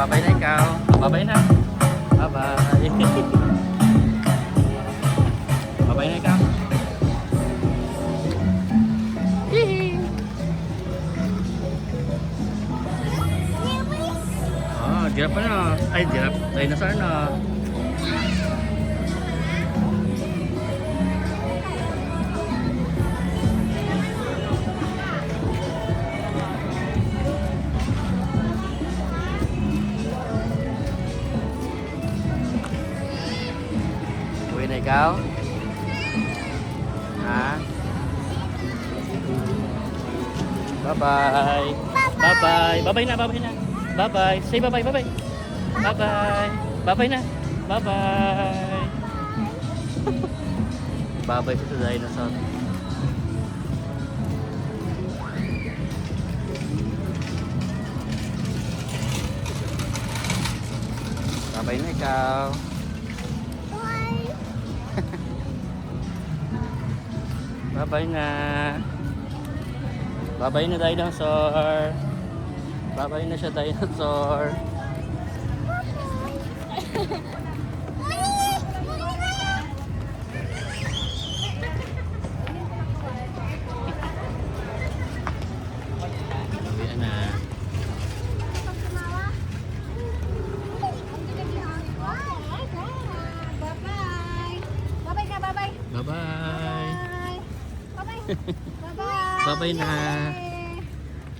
Babay na ikaw. Babay na. Babay. Babay na ikaw. Oh, giraffe pa na. Ay, giraffe. Dinosaur na. Uwi na ikaw? Ha? Bye-bye. Bye-bye. Bye-bye na, bye-bye na. Bye-bye. Say bye-bye, bye-bye. Bye-bye. Bye-bye na. Bye-bye. Bye-bye sa dinosaur. Bye-bye na ikaw. Bye-bye na. Bye-bye na dinosaur. Bye-bye na siya dinosaur. Ayan na. Bye-bye. Bye-bye na.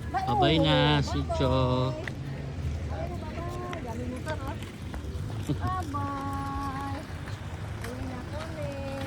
Bye-bye na, si Cho. Bye-bye.